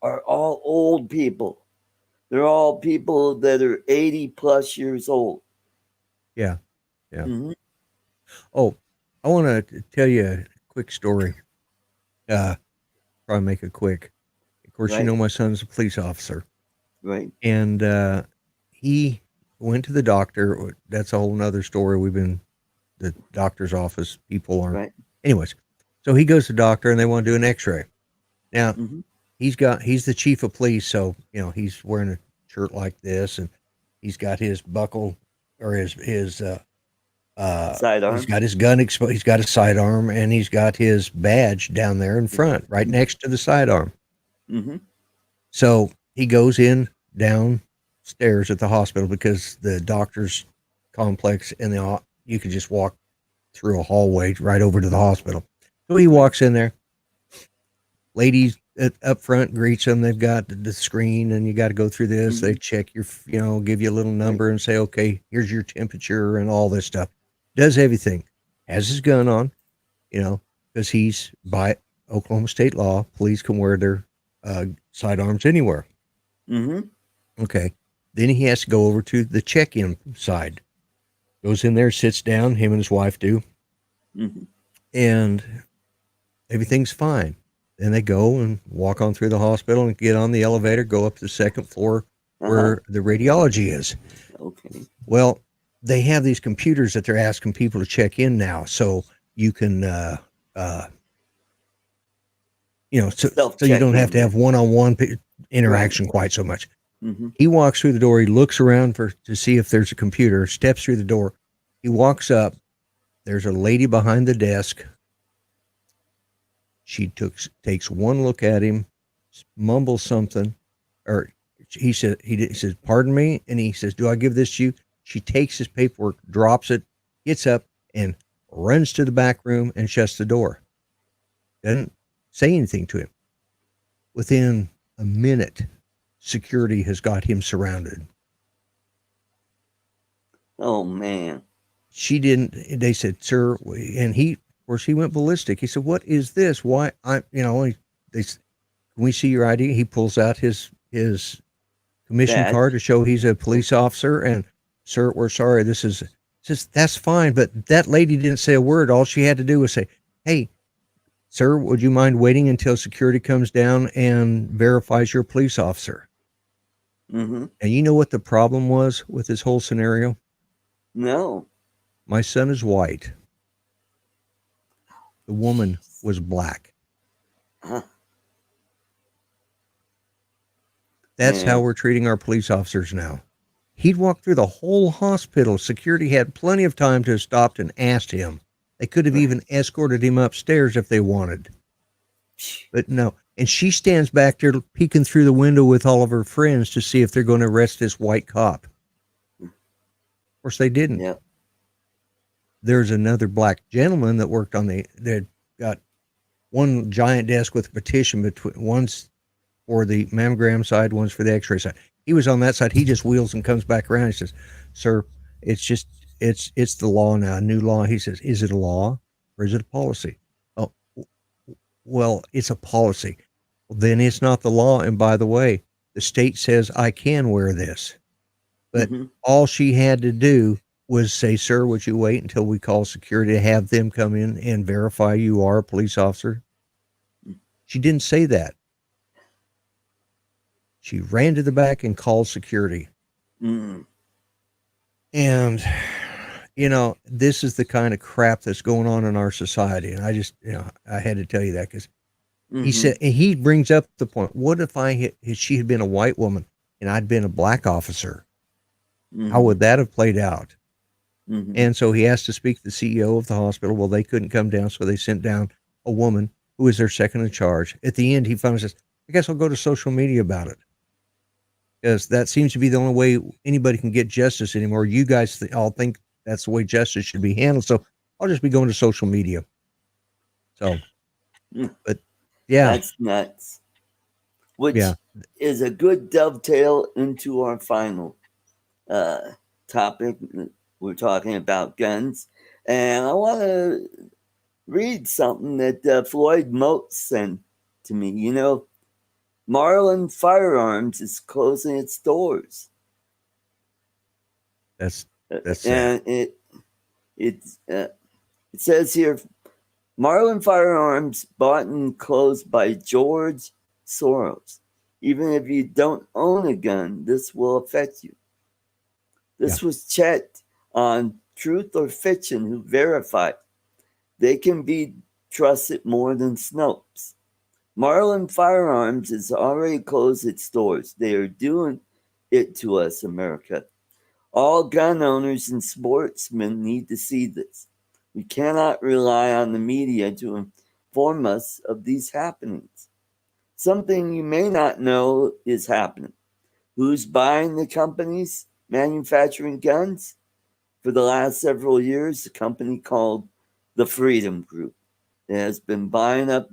are all old people. They're all people that are 80 plus years old. Yeah. Mm-hmm. Oh, I want to tell you a quick story. Probably make it quick. Of course, my son's a police officer. Right. And he went to the doctor. That's a whole nother story. The doctor's office people aren't. Right. Anyways, so he goes to the doctor and they want to do an x-ray. Now, he's the chief of police. So, he's wearing a shirt like this and he's got his buckle or his sidearm. He's got his gun exposed. He's got a sidearm and he's got his badge down there in front, right next to the sidearm. Mm-hmm. So he goes in downstairs at the hospital because the doctor's complex and you could just walk through a hallway right over to the hospital. So he walks in there. Lady up front greets him. They've got the screen and you got to go through this. Mm-hmm. They check your, give you a little number and say, okay, here's your temperature and all this stuff. Does everything. Has his gun on, because he's by Oklahoma state law. Police can wear their sidearms anywhere. Mm-hmm. Okay. Then he has to go over to the check-in side. Goes in there, sits down, him and his wife do. Mm-hmm. And everything's fine. Then they go and walk on through the hospital and get on the elevator, go up to the second floor where the radiology is. Okay. Well, they have these computers that they're asking people to check in now. So you can, so you don't have to have one-on-one interaction quite so much. Mm-hmm. He walks through the door. He looks around to see if there's a computer, steps through the door. He walks up. There's a lady behind the desk. She takes one look at him, mumbles something, or he says, "Pardon me," and he says, "Do I give this to you?" She takes his paperwork, drops it, gets up, and runs to the back room and shuts the door. Doesn't say anything to him. Within a minute, security has got him surrounded. Oh man. She didn't. They said, "Sir," and he, of course, he went ballistic. He said, "What is this? Why?" They can we see your ID? He pulls out his commission card to show he's a police officer. And, "Sir, we're sorry. This is just that's fine." But that lady didn't say a word. All she had to do was say, "Hey, sir, would you mind waiting until security comes down and verifies you're a police officer?" Mm-hmm. And you know what the problem was with this whole scenario? No. My son is white. The woman was black. Huh. That's how we're treating our police officers now. He'd walked through the whole hospital. Security had plenty of time to have stopped and asked him. They could have even escorted him upstairs if they wanted. But no. And she stands back there peeking through the window with all of her friends to see if they're going to arrest this white cop. Of course, they didn't. Yep. There's another black gentleman that worked on they got one giant desk with a petition between one's for the mammogram side, one's for the x-ray side. He was on that side. He just wheels and comes back around. He says, "Sir, it's the law now, a new law." He says, "Is it a law or is it a policy?" "Oh, well, it's a policy." "Well, then it's not the law. And by the way, the state says I can wear this." But all she had to do was say, "Sir, would you wait until we call security to have them come in and verify you are a police officer?" She didn't say that. She ran to the back and called security. Mm. And, this is the kind of crap that's going on in our society. And I just, I had to tell you that because he said, and he brings up the point, what if she had been a white woman and I'd been a black officer? How would that have played out? And so he asked to speak to the CEO of the hospital. Well, they couldn't come down, so they sent down a woman who was their second in charge. At the end, he finally says, "I guess I'll go to social media about it." Because that seems to be the only way anybody can get justice anymore. You guys all think that's the way justice should be handled. So I'll just be going to social media. So, but yeah. That's nuts. Which is a good dovetail into our final topic. We're talking about guns. And I want to read something that Floyd Moat sent to me. Marlin Firearms is closing its doors. That's and it says here, Marlin Firearms bought and closed by George Soros. Even if you don't own a gun, this will affect you. This was checked on Truth or Fiction, who verified they can be trusted more than Snopes. Marlin Firearms has already closed its doors. They are doing it to us, America. All gun owners and sportsmen need to see this. We cannot rely on the media to inform us of these happenings. Something you may not know is happening. Who's buying the companies manufacturing guns? For the last several years, a company called the Freedom Group has been buying up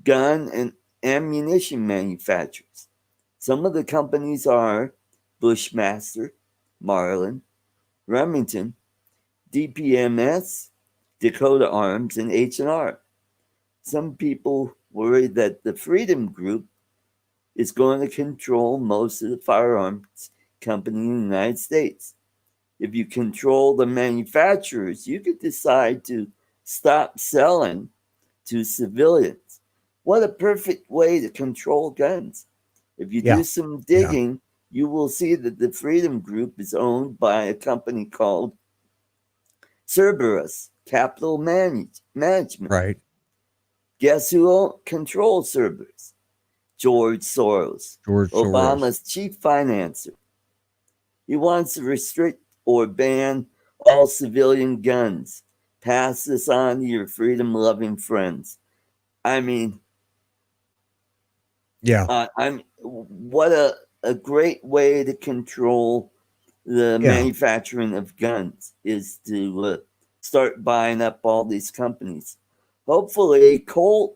gun and ammunition manufacturers. Some of the companies are Bushmaster, Marlin, Remington, DPMS, Dakota Arms, and H&R. Some people worry that the Freedom Group is going to control most of the firearms company in the United States. If you control the manufacturers, you could decide to stop selling to civilians. What a perfect way to control guns. If you do some digging, you will see that the Freedom Group is owned by a company called Cerberus Capital Management. Right. Guess who controls Cerberus? George Soros, Obama's chief financer. He wants to restrict or ban all civilian guns. Pass this on to your freedom-loving friends. I mean, yeah, what a great way to control the manufacturing of guns is to start buying up all these companies. Hopefully, Colt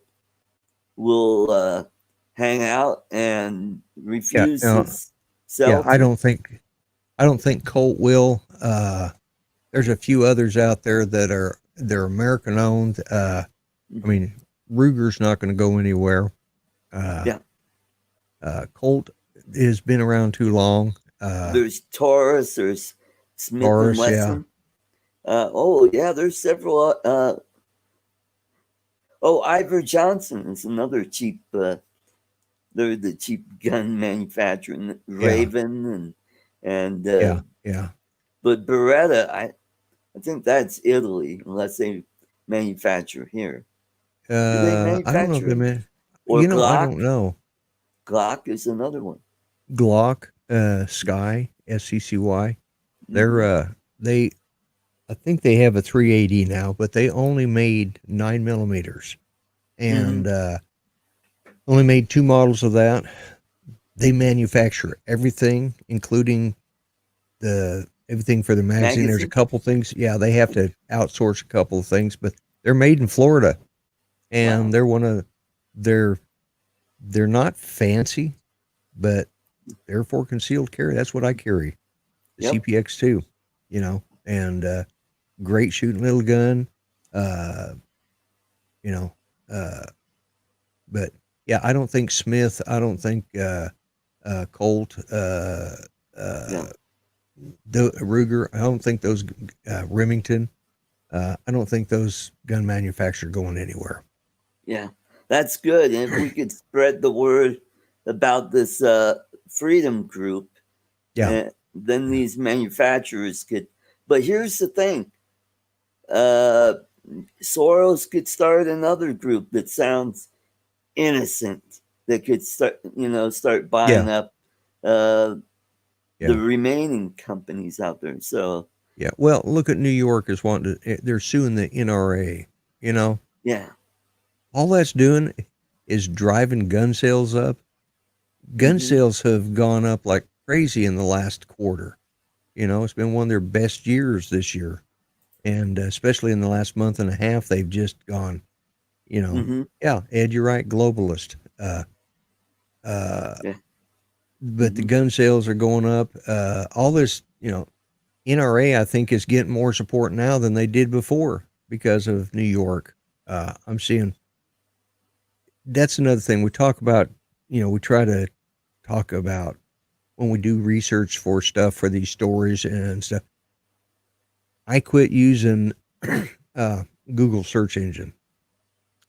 will hang out and refuse to sell. I don't think Colt will. There's a few others out there they're American owned. I mean, Ruger's not going to go anywhere. Colt has been around too long. There's Taurus, there's Smith Taurus, and Wesson. There's several. Ivor Johnson is another cheap. They're the cheap gun manufacturer. Raven and But Beretta, I think that's Italy, unless they manufacture here. Do they manufacture? I don't know if they man. Or you know, Glock? I don't know. Glock is another one. Glock, Sky, SCCY. They're I think they have a 380 now, but they only made 9mm and only made 2 models of that. They manufacture everything, including everything for the magazine. There's a couple things. Yeah, they have to outsource a couple of things, but they're made in Florida, and they're not fancy, but they're for concealed carry. That's what I carry, the CPX2, and great shooting little gun, but yeah, I don't think Smith, I don't think Colt, the Ruger, I don't think those Remington, I don't think those gun manufacturers are going anywhere. Yeah, that's good. And if we could spread the word about this freedom group, then these manufacturers could. But here's the thing. Soros could start another group that sounds innocent, that could start buying up the remaining companies out there. So well, look at New York is wanting to. They're suing the NRA. All that's doing is driving gun sales up. Gun sales have gone up like crazy in the last quarter. It's been one of their best years this year. And especially in the last month and a half, they've just gone, Ed, you're right, globalist. But the gun sales are going up. All this, NRA, I think, is getting more support now than they did before because of New York. I'm seeing that's another thing we talk about. We try to talk about when we do research for stuff for these stories and stuff. I quit using Google search engine.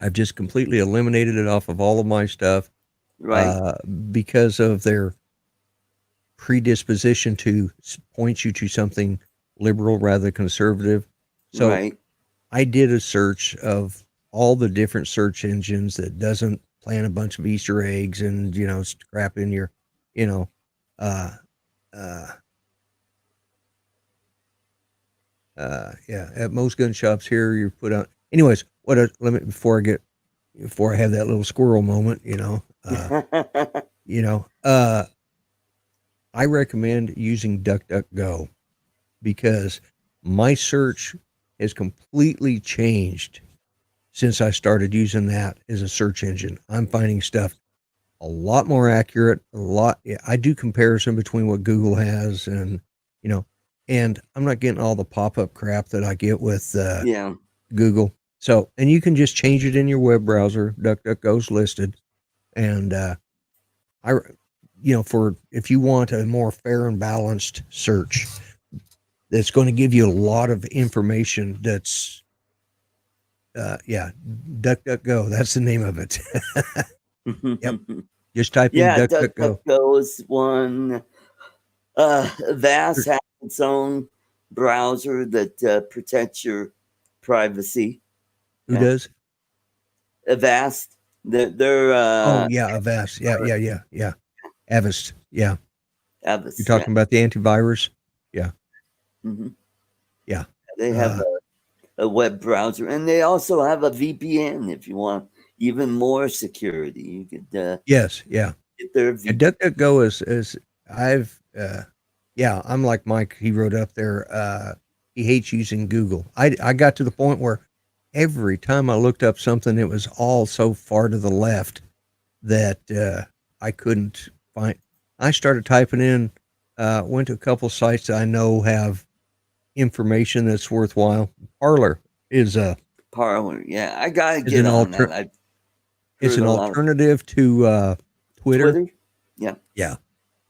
I've just completely eliminated it off of all of my stuff, because of their predisposition to point you to something liberal rather than conservative. So I did a search of all the different search engines that doesn't plant a bunch of Easter eggs and crap in your, at most gun shops here, you put out. Anyways, before I have that little squirrel moment, I recommend using DuckDuckGo because my search has completely changed since I started using that as a search engine. I'm finding stuff a lot more accurate. I do comparison between what Google has and and I'm not getting all the pop-up crap that I get with Google. So, and you can just change it in your web browser. DuckDuckGo's listed. And for if you want a more fair and balanced search, that's going to give you a lot of information. That's DuckDuckGo. That's the name of it. Yep. Just type in DuckDuckGo. DuckDuckGo is one. Avast has its own browser that protects your privacy. Who does? Avast. They're Avast. Yeah. Avast. Yeah. Avast. You're talking about the antivirus? Yeah. Mm-hmm. Yeah. They have a web browser, and they also have a VPN if you want even more security. You could yes, yeah. get their And VPN. DuckDuckGo is I've yeah, I'm like Mike. He wrote up there. He hates using Google. I got to the point where every time I looked up something, it was all so far to the left that I couldn't find. I started typing in. Went to a couple sites that I know have information that's worthwhile. Parlor is Parlor, yeah, I gotta is get an on that. I've it's heard an a lot of alternative to Twitter. Yeah. Yeah.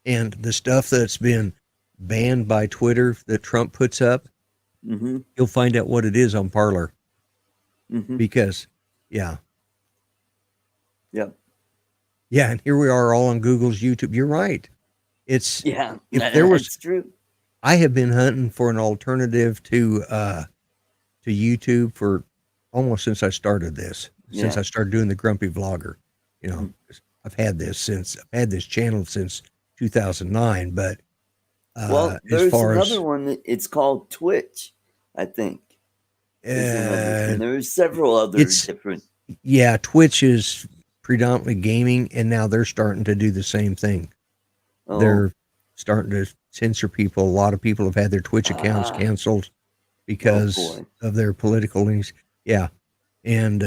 And the stuff that's been banned by Twitter that Trump puts up, Mm-hmm. you'll find out what it is on Parler. Mm-hmm. Because, yeah. Yep. Yeah, and here we are all on Google's YouTube. You're right. It's if there was that's true. I have been hunting for an alternative to YouTube for almost since I started this. Since I started doing the Grumpy Vlogger. You know, I've had this channel since 2009, but Well, as there's far another as one. It's called Twitch, I think. uh, There's several other it's different. yeah, Twitch is predominantly gaming, and now they're starting to do the same thing. Oh, They're starting to censor people. A lot of people have had their Twitch accounts canceled because of their political links. Yeah, and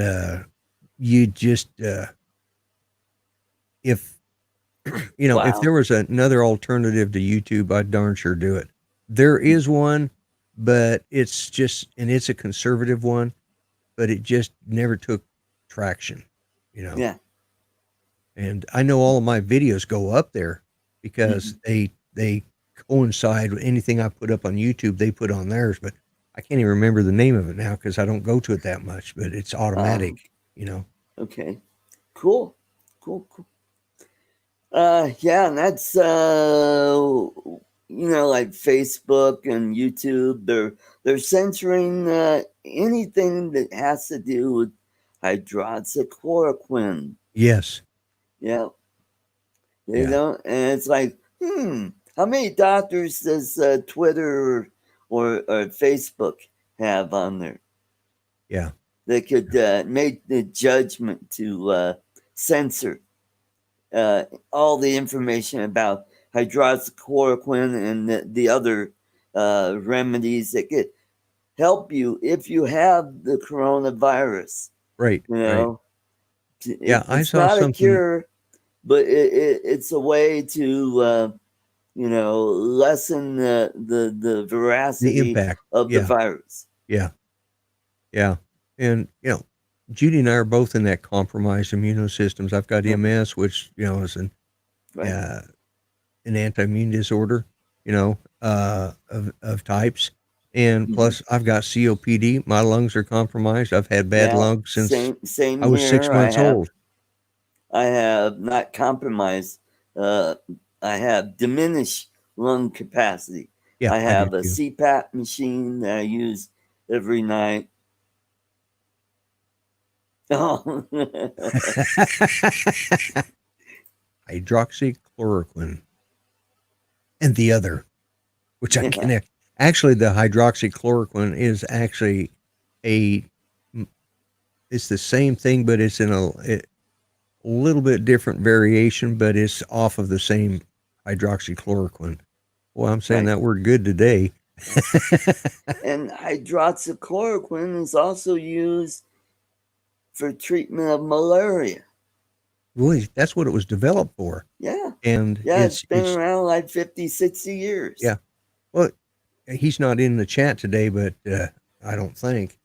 you just if you know if there was another alternative to YouTube, I'd darn sure do it. There is one, but it's a conservative one, but it just never took traction, you know. Yeah. And I know all of my videos go up there because they coincide with anything I put up on YouTube, they put on theirs, but I can't even remember the name of it now because I don't go to it that much, but it's automatic, you know. Okay. Cool. Yeah, and that's like Facebook and YouTube, they're censoring anything that has to do with hydroxychloroquine. Yes. Yeah. They don't, and it's like, how many doctors does Twitter or Facebook have on there? Yeah. They could make the judgment to censor all the information about hydroxychloroquine and the other remedies that could help you if you have the coronavirus. Right. You know, yeah, I saw not something. a cure, but it's a way to lessen the veracity, the impact of the virus. Yeah. And Judy and I are both in that compromised immunosystems. I've got MS, which is an anti-immune disorder, of types, and plus I've got COPD. My lungs are compromised. I've had bad lungs since same I was here. 6 months old. I have not compromised. I have diminished lung capacity. Yeah, I have a CPAP machine that I use every night. Oh. Hydroxychloroquine. And the other, which I can actually, the hydroxychloroquine is actually it's the same thing, but it's in a little bit different variation, but it's off of the same hydroxychloroquine. Well, I'm saying that word good today. And hydroxychloroquine is also used for treatment of malaria. Well, that's what it was developed for. Yeah. And it's been around like 50, 60 years. Yeah. Well, he's not in the chat today, but I don't think.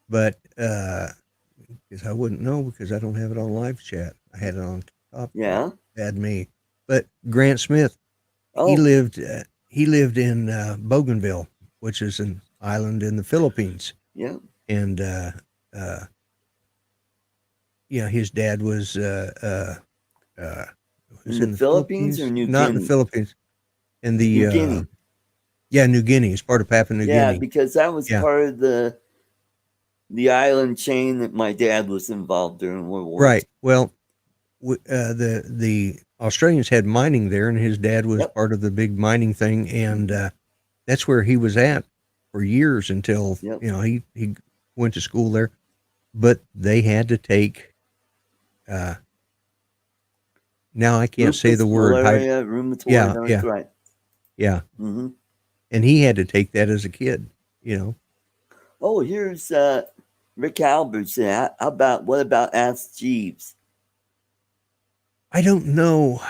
But because I wouldn't know because I don't have it on live chat. I had it on top. Yeah. Had me. But Grant Smith, he lived in Bougainville, which is an island in the Philippines. Yeah. And his dad was in the Philippines or New Guinea? Not in the Philippines. In the New Guinea. Yeah, New Guinea. It's part of Papua New Guinea. Yeah, because that was part of the island chain that my dad was involved during World War II. Right. Well, the Australians had mining there, and his dad was part of the big mining thing, and that's where he was at for years until, Yep. he went to school there. But they had to take, now I can't say the word. Malaria, rheumatoid Yeah. arthritis. Yeah. Mm-hmm. And he had to take that as a kid, Oh, here's Rick Alberts. What about Ask Jeeves? I don't know.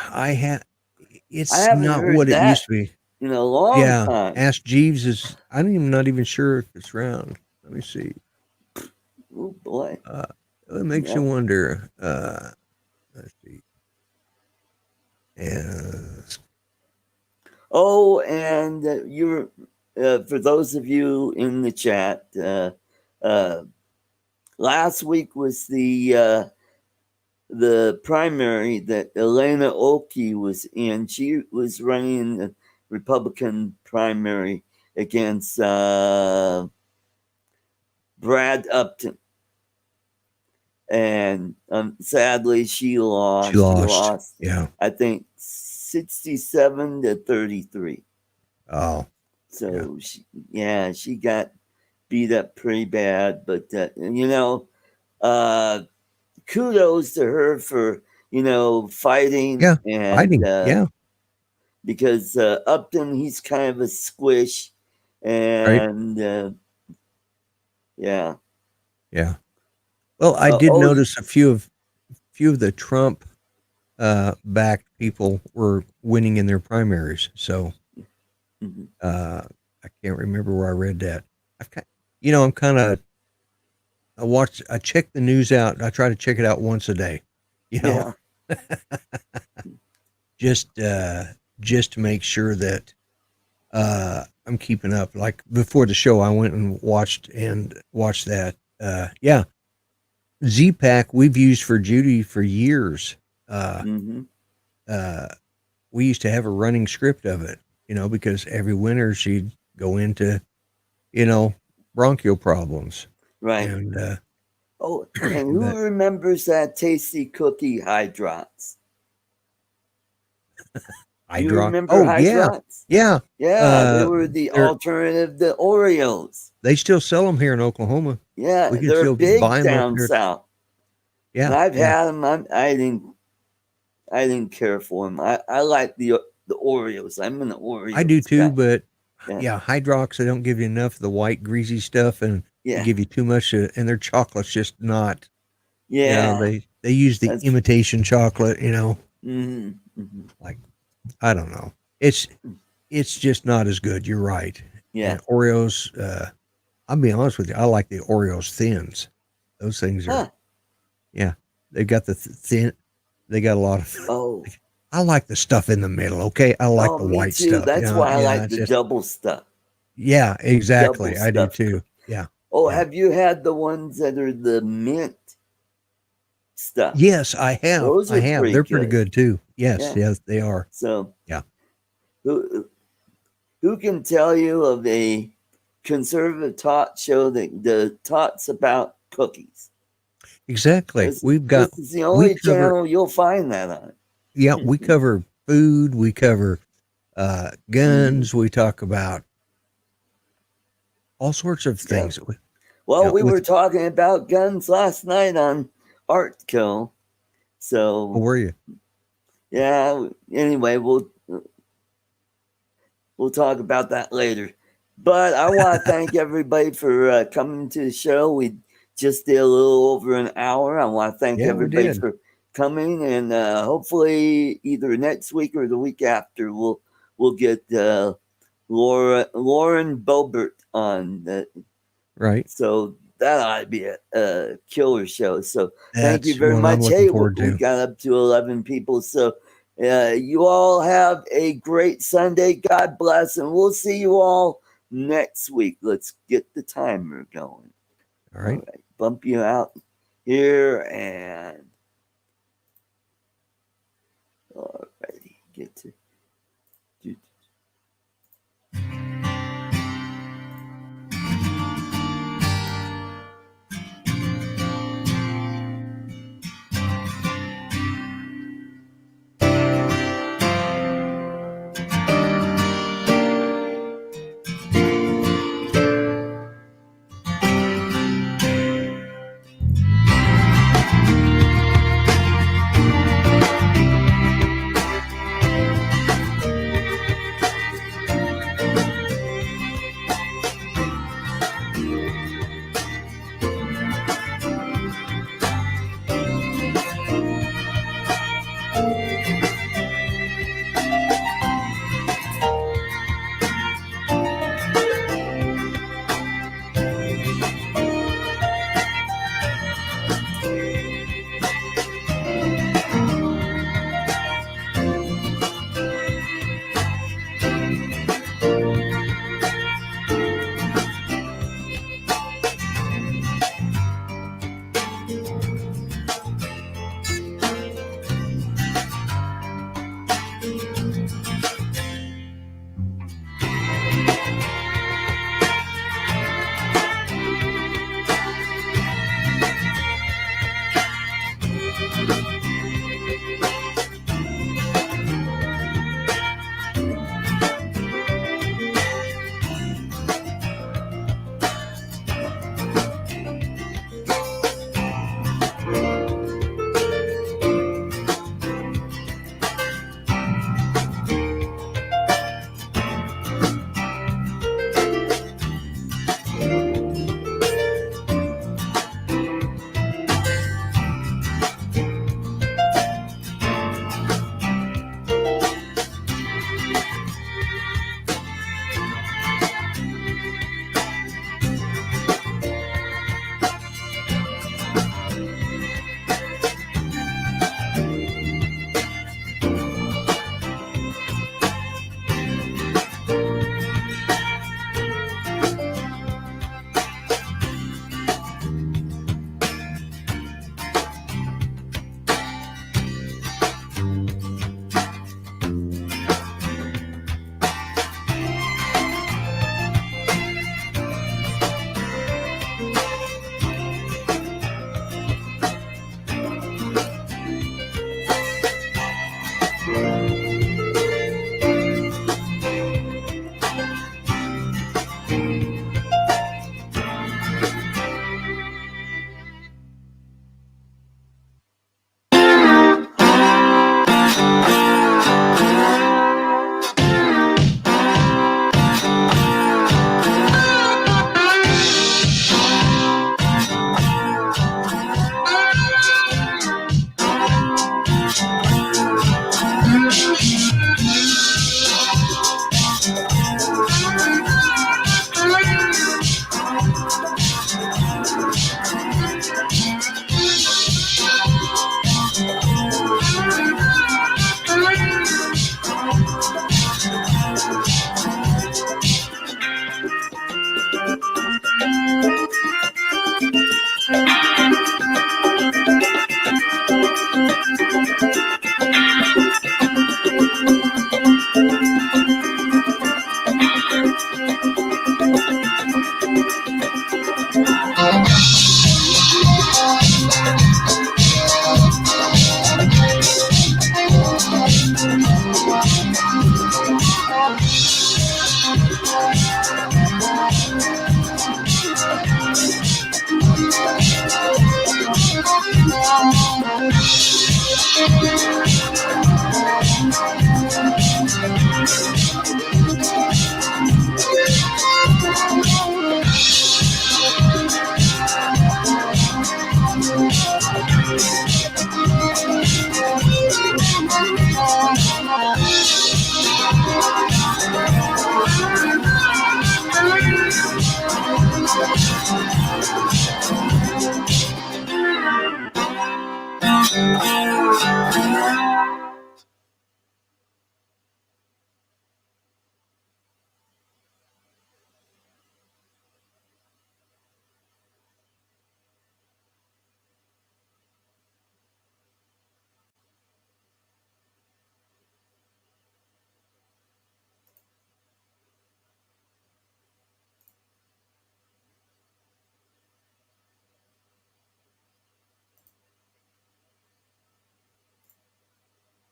It's I haven't not heard what it that used to be. in a long time. Ask Jeeves I'm not even sure if it's around. Let me see. Oh boy. It makes you wonder. Let's see. Oh, and you're for those of you in the chat. Last week was the primary that Elena Oki was in. She was running in the Republican primary against Brad Upton. And sadly, she lost. She lost. Yeah. I think 67-33. Oh. So she got beat up pretty bad. But kudos to her for fighting. Yeah, and fighting. Because Upton, he's kind of a squish, and yeah. Well, I did notice a few of the Trump backed people were winning in their primaries. So I can't remember where I read that. I'm kind of I check the news out. I try to check it out once a day. Just to make sure that I'm keeping up. Like before the show, I went and watched that. Z-Pack we've used for Judy for years. We used to have a running script of it, because every winter she'd go into, bronchial problems. Right. And and who remembers that tasty cookie Hydrots? You remember Hydrots? Yeah. They were the alternative to Oreos. They still sell them here in Oklahoma. Yeah, we can they're still big buy them down south. Yeah, and I've had them. I didn't care for them. I like the Oreos. I'm an Oreo. I do too, but Hydrox, they don't give you enough of the white greasy stuff, and they give you too much, and their chocolate's just not. Yeah, they use the imitation chocolate. Like I don't know. It's just not as good. You're right. Yeah, and Oreos. I'll be honest with you. I like the Oreos thins. Those things are. Yeah, they've got the thin. They got a lot of. I like the stuff in the middle. Okay, I like the white too. stuff. That's why I like the double stuff. Yeah, exactly. I do too. Yeah. Have you had the ones that are the mint stuff? Yes, I have. Those are They're pretty good too. Yes, they are. So yeah. Who can tell you of a conservative talk show that talks about cookies? Exactly. This is the only channel you'll find that on. Yeah, we cover food. We cover guns. We talk about all sorts of things. Yeah. Well, we were talking about guns last night on Artco. So were you? Yeah. Anyway, we'll talk about that later. But I want to thank everybody for coming to the show. We just did a little over an hour. I want to thank everybody for coming, and hopefully either next week or the week after we'll get Lauren Boebert on. Right. So that ought to be a killer show. So thank you very much. Hey, we got up to 11 people. So you all have a great Sunday. God bless, and we'll see you all next week. Let's get the timer going. All right. Bump you out here, and all righty, get to.